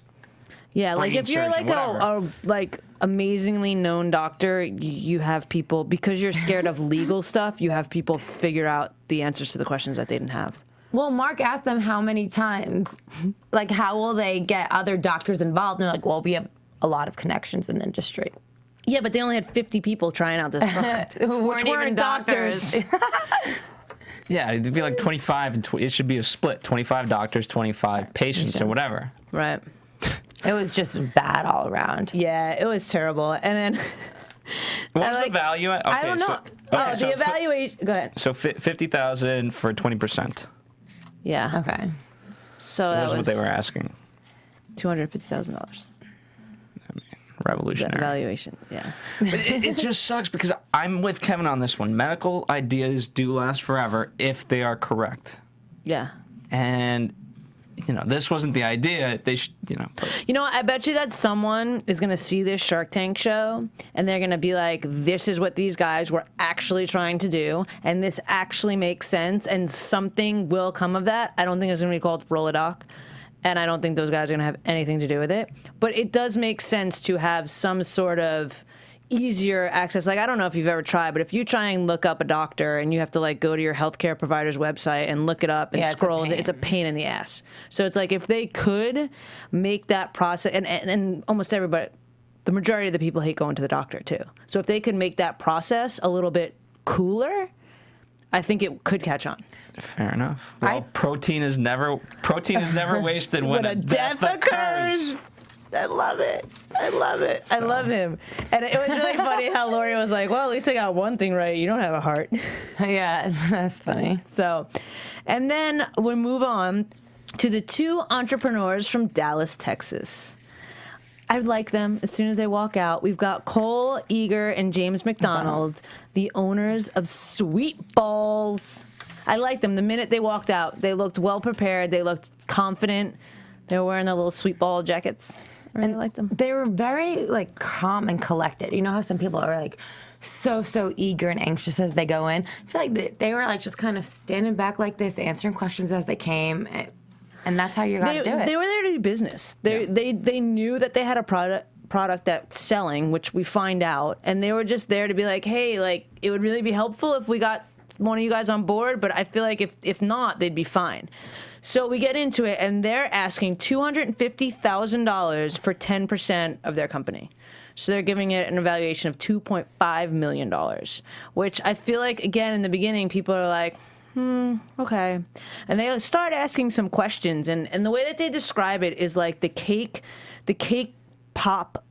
S4: Yeah, like if you're like a like amazingly known doctor, you have people, because you're scared of legal stuff, you have people figure out the answers to the questions that they didn't have.
S6: Well, Mark asked them how many times, like, how will they get other doctors involved? And they're like, well, we have a lot of connections in the industry.
S4: Yeah, but they only had 50 people trying out this product.
S6: Who weren't even doctors.
S5: Yeah, it'd be like 25, and it should be a split, 25 doctors, 25 patients, or whatever.
S4: Right.
S6: It was just bad all around.
S4: Yeah, it was terrible. And then...
S5: What was the value? Okay,
S4: I don't know. The evaluation... Go ahead.
S5: So $50,000 for 20%.
S4: Yeah.
S6: Okay.
S4: So that was
S5: what they were asking.
S4: $250,000.
S5: Revolutionary.
S4: The evaluation, yeah.
S5: But it just sucks because I'm with Kevin on this one. Medical ideas do last forever if they are correct.
S4: Yeah.
S5: And, you know, this wasn't the idea. They should, you know.
S4: You know, I bet you that someone is going to see this Shark Tank show and they're going to be like, this is what these guys were actually trying to do, and this actually makes sense, and something will come of that. I don't think it's going to be called Rolodoc, and I don't think those guys are going to have anything to do with it. But it does make sense to have some sort of easier access. Like, I don't know if you've ever tried, but if you try and look up a doctor and you have to like go to your healthcare provider's website and look it up and scroll, it's a pain in the ass. So it's like if they could make that process, and almost everybody, the majority of the people hate going to the doctor too. So if they could make that process a little bit cooler, I think it could catch on.
S5: Fair enough. Well, protein is never wasted when a death occurs.
S4: I love it. I love it. I love him. And it was really funny how Lori was like, well, at least I got one thing right. You don't have a heart.
S6: Yeah, that's funny.
S4: So, and then we move on to the two entrepreneurs from Dallas, Texas. I like them as soon as they walk out. We've got Cole Eager and James McDonald, the owners of Sweet Balls. I liked them. The minute they walked out, they looked well prepared. They looked confident. They were wearing their little Sweet Ball jackets. I really liked them.
S6: They were very like calm and collected. You know how some people are like so eager and anxious as they go in? I feel like they were like just kind of standing back like this, answering questions as they came. And that's how you got to do it.
S4: They were there to do business. They knew that they had a product that's selling, which we find out, and they were just there to be like, hey, like, it would really be helpful if we got one of you guys on board, but I feel like if not, they'd be fine. So we get into it, and they're asking $250,000 for 10% of their company. So they're giving it an evaluation of $2.5 million, which I feel like, again, in the beginning, people are like, okay. And they start asking some questions, and the way that they describe it is like the cake pop,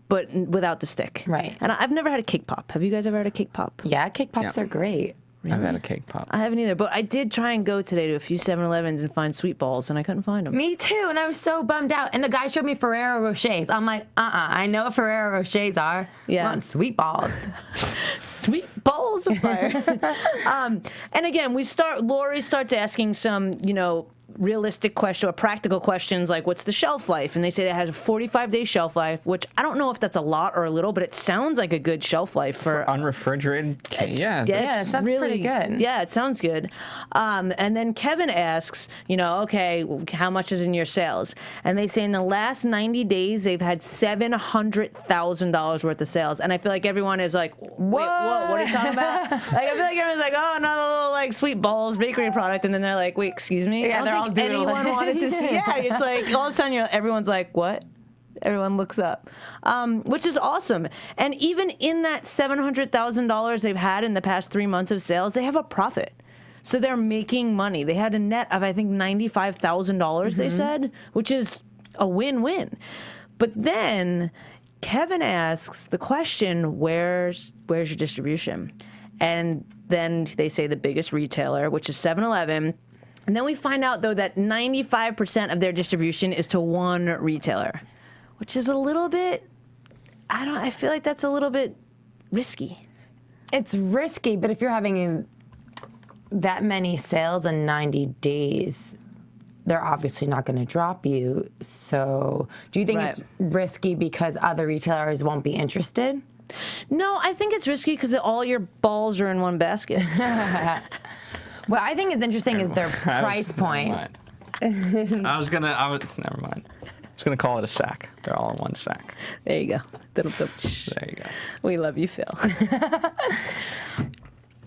S4: but without the stick.
S6: Right.
S4: And I've never had a cake pop. Have you guys ever had a cake pop?
S6: Yeah, cake pops are great.
S5: Really? I've had a cake pop.
S4: I haven't either, but I did try and go today to a few 7-Elevens and find Sweet Balls, and I couldn't find them.
S6: Me too, and I was so bummed out. And the guy showed me Ferrero Rochers. I'm like, I know what Ferrero Rochers are.
S4: Yeah.
S6: I want Sweet Balls.
S4: Sweet Balls of fire. And again, Lori starts asking some, realistic question or practical questions like, what's the shelf life? And they say that has a 45-day shelf life, which I don't know if that's a lot or a little, but it sounds like a good shelf life for
S5: unrefrigerated cake.
S6: Yeah, it sounds pretty good.
S4: Yeah, it sounds good. And then Kevin asks, okay, how much is in your sales? And they say in the last 90 days, they've had $700,000 worth of sales. And I feel like everyone is like, wait, what are you talking about? Like, I feel like everyone's like, oh, another little like Sweet Balls bakery product. And then they're like, wait, excuse me?
S6: Yeah, they're all doodling.
S4: Anyone wanted to see. Yeah, it's like all of a sudden everyone's like, what? Everyone looks up, which is awesome. And even in that $700,000 they've had in the past 3 months of sales, they have a profit. So they're making money. They had a net of, I think, $95,000, they said, which is a win-win. But then Kevin asks the question, where's your distribution? And then they say the biggest retailer, which is 7-Eleven. And then we find out, though, that 95% of their distribution is to one retailer, which is a little bit, I feel like that's a little bit risky.
S6: It's risky, but if you're having that many sales in 90 days, they're obviously not going to drop you. So do you think it's risky because other retailers won't be interested?
S4: No, I think it's risky because all your balls are in one basket.
S6: What I think is interesting is their price point.
S5: Never mind. I was gonna call it a sack. They're all in one sack.
S4: There you go.
S5: There you go.
S4: We love you, Phil.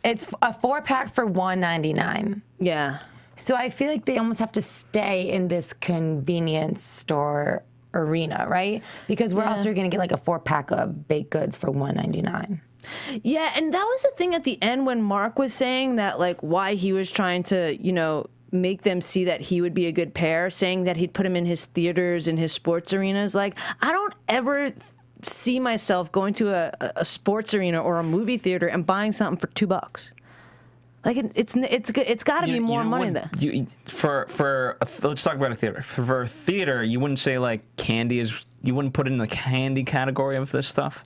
S6: It's a 4-pack for $1.99.
S4: Yeah.
S6: So I feel like they almost have to stay in this convenience store arena, right? Because where else are you going to get like a 4-pack of baked goods for $1.99?
S4: Yeah, and that was the thing at the end when Mark was saying that, like, why he was trying to, make them see that he would be a good pair, saying that he'd put him in his theaters and his sports arenas. Like, I don't ever see myself going to a sports arena or a movie theater and buying something for $2. Like, it's got to be more money than
S5: let's talk about a theater. For a theater, you wouldn't say like candy you wouldn't put it in the candy category of this stuff.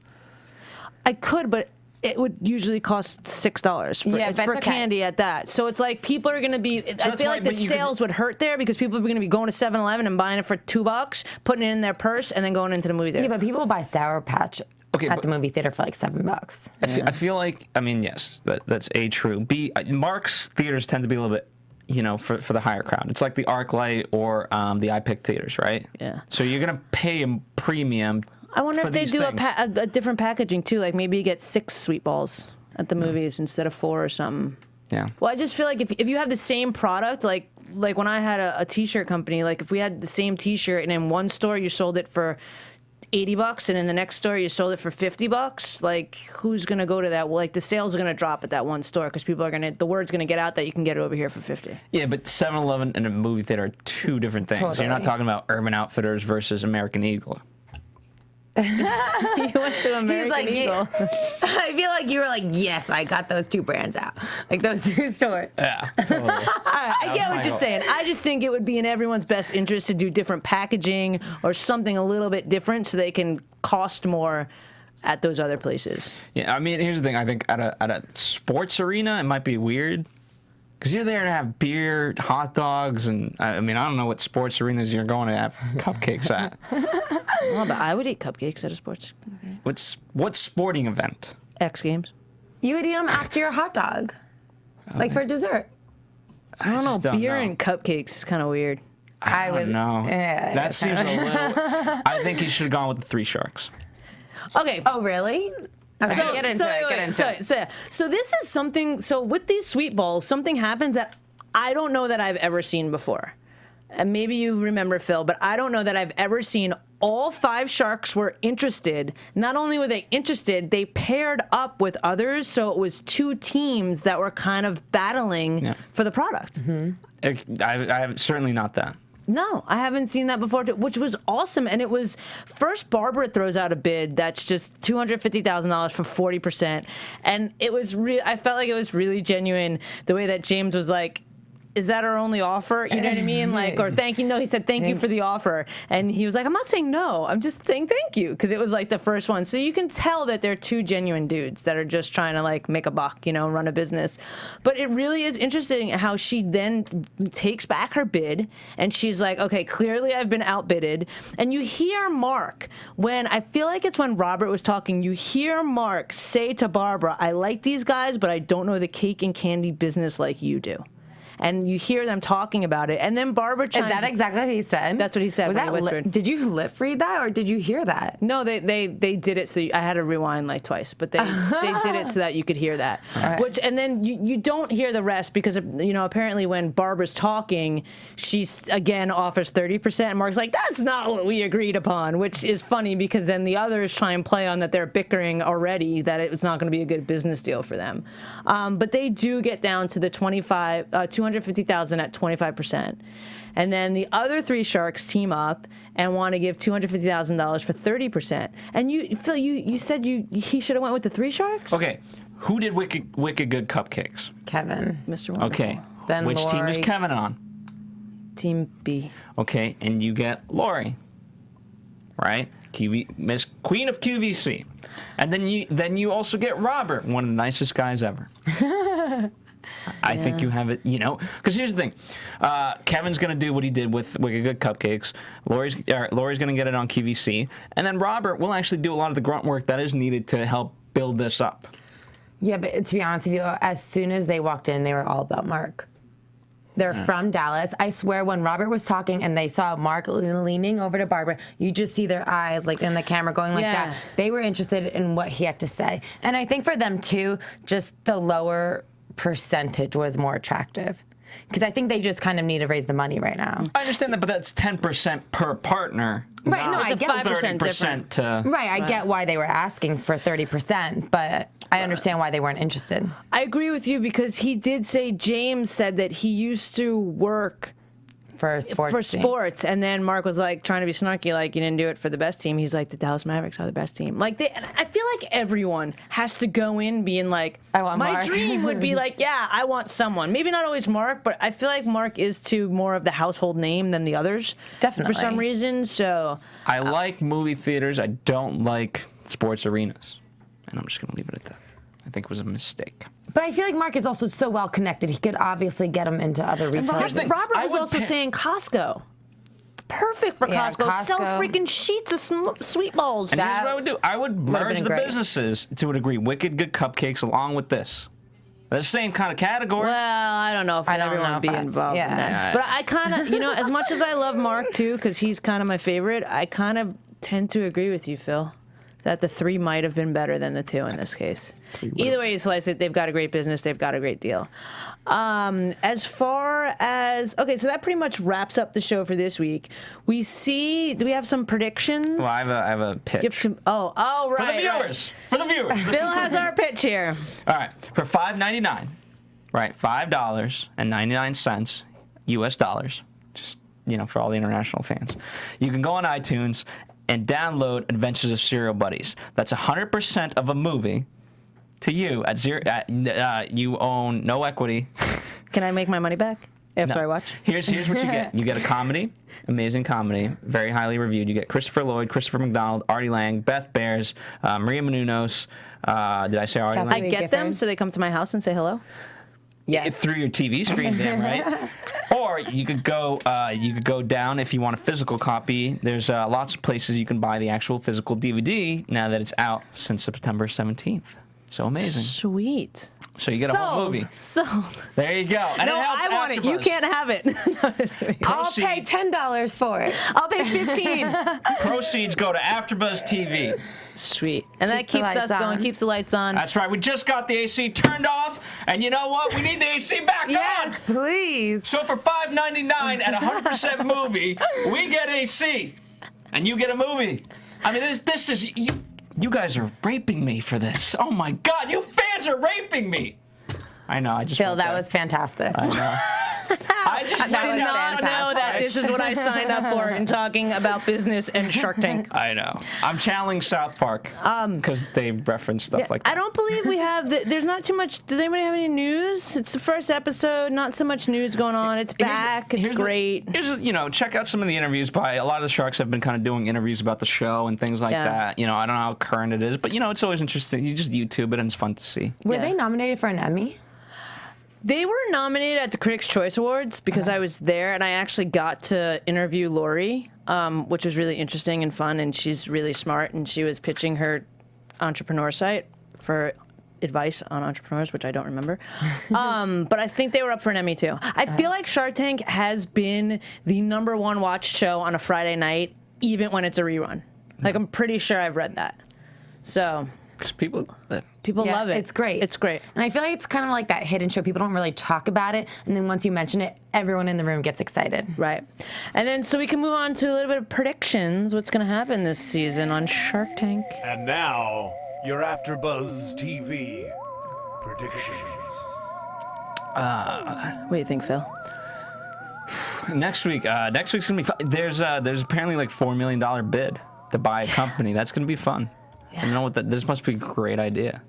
S4: I could, but it would usually cost $6 for candy at that. So it's like people are going to be. I feel like the sales would hurt there because people are going to be going to 7-Eleven and buying it for $2, putting it in their purse, and then going into the movie theater.
S6: Yeah, but people buy Sour Patch at the movie theater for like $7.
S5: I feel like, yes, that's A, true. B, Mark's theaters tend to be a little bit, for the higher crowd. It's like the ArcLight or the iPic theaters, right?
S4: Yeah.
S5: So you're going to pay a premium.
S4: I wonder if they do a different packaging too. Like maybe you get 6 sweet balls at the movies instead of 4 or something.
S5: Yeah.
S4: Well, I just feel like if you have the same product, like when I had a T-shirt company, like if we had the same T-shirt and in one store you sold it for $80 and in the next store you sold it for $50, like who's gonna go to that? Well, like the sales are gonna drop at that one store because people are the word's gonna get out that you can get it over here for $50.
S5: Yeah, but 7-Eleven and a movie theater are two different things. Totally. You're not talking about Urban Outfitters versus American Eagle.
S4: You went to American Eagle.
S6: I feel like you were like, yes, I got those 2 brands out. Like those 2 stores.
S5: Yeah, totally.
S4: I get what you're saying. I just think it would be in everyone's best interest to do different packaging or something a little bit different so they can cost more at those other places.
S5: Yeah, I mean, here's the thing. I think at a sports arena, it might be weird. Because you're there to have beer, hot dogs, and I don't know what sports arenas you're going to have cupcakes at.
S4: Well, but I would eat cupcakes at a sports.
S5: What sporting event?
S4: X Games.
S6: You would eat them after your hot dog, like for dessert.
S4: I don't know. Beer and cupcakes is kind of weird.
S5: I don't know.
S6: Yeah,
S5: that seems a little. I think he should have gone with the 3 sharks.
S4: Okay.
S6: Oh, really? Okay, get into it.
S4: So this is something. So with these sweet balls, something happens that I don't know that I've ever seen before. And maybe you remember, Phil, but I don't know that I've ever seen all 5 sharks were interested. Not only were they interested, they paired up with others. So it was 2 teams that were kind of battling for the product.
S5: Mm-hmm. I have certainly not that.
S4: No, I haven't seen that before, which was awesome. And it was first Barbara throws out a bid that's just $250,000 for 40%. And it was I felt like it was really genuine the way that James was like, is that our only offer? You know what I mean? Like, or thank you. No, he said, thank you for the offer. And he was like, I'm not saying no. I'm just saying thank you. Because it was like the first one. So you can tell that they're 2 genuine dudes that are just trying to like make a buck, run a business. But it really is interesting how she then takes back her bid and she's like, okay, clearly I've been outbidded. And you hear Mark I feel like it's when Robert was talking, you hear Mark say to Barbara, I like these guys, but I don't know the cake and candy business like you do. and you hear them talking about it. And then Barbara chimes.
S6: Is that exactly what he said?
S4: That's what he said.
S6: Was
S4: when
S6: that
S4: he whispered.
S6: did you lip read that, or did you hear that?
S4: No, they did it, so I had to rewind like twice, but they did it so that you could hear that. Which, and then you don't hear the rest because, you know, apparently when Barbara's talking, she's again offers 30%, and Mark's like, that's not what we agreed upon, which is funny because then the others try and play on that they're bickering already, that it's not going to be a good business deal for them. But they do get down to the $250,000 at 25%. And then the other three sharks team up and want to give $250,000 for 30%. And you, Phil, you said he should have went with the three sharks?
S5: Okay. Who did Wicked Good Cupcakes?
S6: Kevin.
S4: Mr. Wonderful.
S5: Okay.
S6: Then
S5: Which team is
S6: Lori.
S5: Kevin on?
S4: Team B.
S5: Okay, and you get Lori, right? Miss Queen of QVC, and then you also get Robert, one of the nicest guys ever. I think you have it, you know, because here's the thing. Kevin's going to do what he did with Wicked Good Cupcakes. Lori's going to get it on QVC. And then Robert will actually do a lot of the grunt work that is needed to help build this up.
S6: Yeah, but to be honest with you, as soon as they walked in, they were all about Mark. They're from Dallas. I swear, when Robert was talking and they saw Mark leaning over to Barbara, you just see their eyes, like, in the camera going like that. They were interested in what he had to say. And I think for them, too, just the lower percentage was more attractive. Because I think they just kind of need to raise the money right now.
S5: I understand that, but that's 10% per partner.
S6: Right, no,
S5: not
S6: I get
S4: 5%
S5: 30% to...
S6: Right, I get why they were asking for 30%, but I understand why they weren't interested.
S4: I agree with you because he did say, James said that he used to work
S6: For sports.
S4: And then Mark was like trying to be snarky, like, you didn't do it for the best team. He's like, the Dallas Mavericks are the best team. Like, I feel like everyone has to go in being like,
S6: I want
S4: my
S6: Mark.
S4: dream would be like, yeah, I want someone. Maybe not always Mark, but I feel like Mark is too more of the household name than the others.
S6: Definitely.
S4: For some reason, so.
S5: I like movie theaters. I don't like sports arenas. And I'm just going to leave it at that. I think it was a mistake.
S6: But I feel like Mark is also so well connected. He could obviously get him into other retailers.
S4: Robert
S5: I
S4: was
S5: would
S4: also saying Costco. Perfect for
S6: Yeah,
S4: Costco. Sell
S6: Costco.
S4: freaking sheets of sweet balls.
S5: And here's what I would do. I would merge
S6: been
S5: the
S6: great.
S5: businesses to a degree. Wicked Good Cupcakes along with this. They're the same kind of category.
S4: Well, I don't know if
S6: I don't
S4: everyone
S6: know
S4: would be
S6: if I-
S4: involved in
S6: yeah.
S4: that. But I kind of, you know, as much as I love Mark too, because he's kind of my favorite, I kind of tend to agree with you, Phil, that the three might have been better than the two in this case. Either way you slice it, they've got a great business, they've got a great deal. As far as, okay, so that pretty much wraps up the show for this week. Do we have some predictions?
S5: Well, I have a pitch.
S4: You have some, right.
S5: For the
S4: right.
S5: viewers. For the viewers.
S4: Phil has our pitch here.
S5: All right. For $5.99, right? $5.99 US dollars. Just, you know, for all the international fans. You can go on iTunes and download Adventures of Serial Buddies. That's 100% of a movie to you at zero. You own no equity.
S4: Can I make my money back after
S5: No.
S4: I watch?
S5: Here's what you get. You get a comedy, amazing comedy, very highly reviewed. You get Christopher Lloyd, Christopher McDonald, Artie Lang, Beth Bears, Maria Menounos. Did I say Artie
S6: Kathleen
S5: Lang?
S4: I get them
S6: Gifford.
S4: so they come to my house and say hello?
S5: Through your TV screen, damn right. Or you could go down if you want a physical copy. There's lots of places you can buy the actual physical DVD now that it's out since September 17th. So amazing.
S4: Sweet.
S5: So you get a whole movie.
S4: Sold.
S5: There you go. And
S4: No,
S5: it helps
S4: I want it. You
S5: AfterBuzz.
S4: can't have it. No, just kidding.
S6: I'll pay $10 for it.
S4: I'll pay 15.
S5: Proceeds go to AfterBuzz TV.
S4: Sweet. And that
S6: Keep the
S4: keeps us
S6: lights
S4: going,
S6: on.
S4: keeps the lights on.
S5: That's right. We just got the AC turned off, and you know what? We need the AC back on.
S6: Yes, please.
S5: So for $5.99 at 100% movie, we get AC, and you get a movie. I mean, this is you guys are raping me for this. Oh my God, you fans are raping me. I know. I just
S6: Phil,
S5: went
S6: that
S5: there.
S6: was fantastic.
S5: I know. I just
S4: I
S5: went
S4: did
S5: there.
S4: not know that this is what I signed up for in talking about business and Shark Tank.
S5: I know. I'm channeling South Park because they reference stuff like that.
S4: I don't believe we have, there's not too much, does anybody have any news? It's the first episode, not so much news going on. It's back, it's great.
S5: Check out some of the interviews by, a lot of the Sharks have been kind of doing interviews about the show and things like that. You know, I don't know how current it is, but it's always interesting. You just YouTube it and it's fun to see.
S6: Were they nominated for an Emmy?
S4: They were nominated at the Critics' Choice Awards because I was there, and I actually got to interview Lori, which was really interesting and fun, and she's really smart, and she was pitching her entrepreneur site for advice on entrepreneurs, which I don't remember. But I think they were up for an Emmy too. I feel like Shark Tank has been the #1 watched show on a Friday night, even when it's a rerun. Like, I'm pretty sure I've read that. So.
S5: Because people
S4: love it.
S6: It's great.
S4: It's great.
S6: And I feel like it's kind of like that hidden show. People don't really talk about it. And then once you mention it, everyone in the room gets excited.
S4: Right. And then so we can move on to a little bit of predictions. What's going to happen this season on Shark Tank?
S1: And now, your AfterBuzz TV predictions.
S4: What do you think, Phil?
S5: Next week's gonna be fun. There's apparently like $4 million bid to buy a company. That's gonna be fun. Yeah. You know what? This must be a great idea.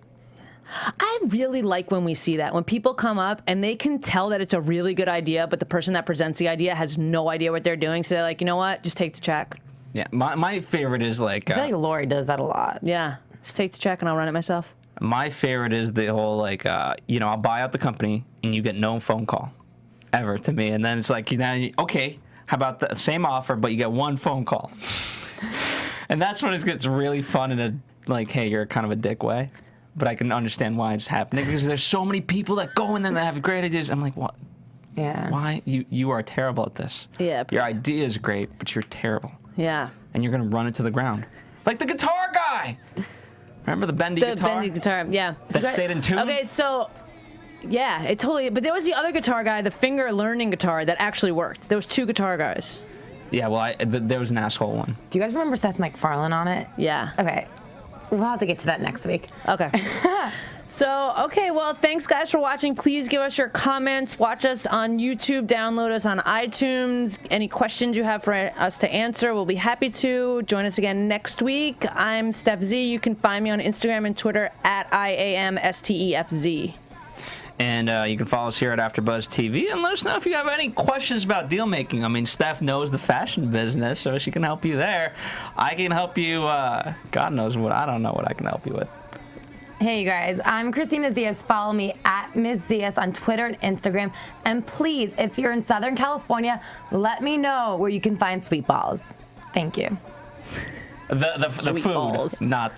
S4: I really like when we see that, when people come up and they can tell that it's a really good idea, but the person that presents the idea has no idea what they're doing. So they're like, you know what? Just take the check.
S5: Yeah, my favorite is like.
S6: I feel like Lori does that a lot.
S4: Yeah, just take the check and I'll run it myself.
S5: My favorite is the whole like, I'll buy out the company and you get no phone call ever to me, and then it's like, okay, how about the same offer, but you get one phone call. And that's when it gets really fun in a, like, hey, you're kind of a dick way. But I can understand why it's happening, because there's so many people that go in there that have great ideas. I'm like, what?
S6: Yeah.
S5: Why? You are terrible at this.
S4: Yeah.
S5: Your idea is great, but you're terrible.
S4: Yeah.
S5: And you're going to run it to the ground. Like the guitar guy. Remember the bendy guitar?
S4: The bendy guitar, yeah.
S5: That stayed in tune?
S4: Okay, so... Yeah, it totally... But there was the other guitar guy, the finger learning guitar, that actually worked. There was 2 guitar guys.
S5: Yeah, well, there was an asshole one.
S6: Do you guys remember Seth MacFarlane on it?
S4: Yeah.
S6: Okay. We'll have to get to that next week.
S4: Okay. So, okay, well, thanks, guys, for watching. Please give us your comments. Watch us on YouTube. Download us on iTunes. Any questions you have for us to answer, we'll be happy to. Join us again next week. I'm Stef Z. You can find me on Instagram and Twitter at IAMSTEFZ. And
S5: you can follow us here at AfterBuzz TV, and let us know if you have any questions about deal making. I mean, Steph knows the fashion business, so she can help you there. I can help you. God knows what. I don't know what I can help you with.
S6: Hey, you guys. I'm Kristina Zias. Follow me at Ms. Zias on Twitter and Instagram. And please, if you're in Southern California, let me know where you can find sweet balls. Thank you.
S5: The
S4: Sweet
S5: food,
S4: balls.
S5: not.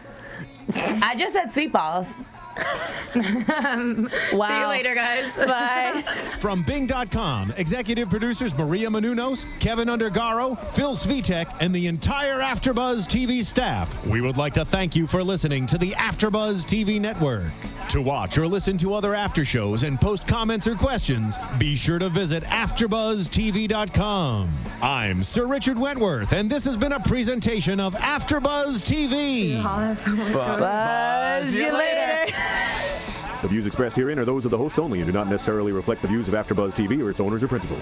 S6: I just said sweet balls.
S4: Wow.
S6: See you later, guys.
S4: Bye.
S3: From Bing.com, executive producers Maria Menounos, Kevin Undergaro, Phil Svitek, and the entire AfterBuzz TV staff, we would like to thank you for listening to the AfterBuzz TV network. To watch or listen to other after shows and post comments or questions, be sure to visit AfterBuzzTV.com. I'm Sir Richard Wentworth, and this has been a presentation of AfterBuzz TV.
S4: Buzz you later.
S7: The views expressed herein are those of the hosts only and do not necessarily reflect the views of AfterBuzz TV or its owners or principals.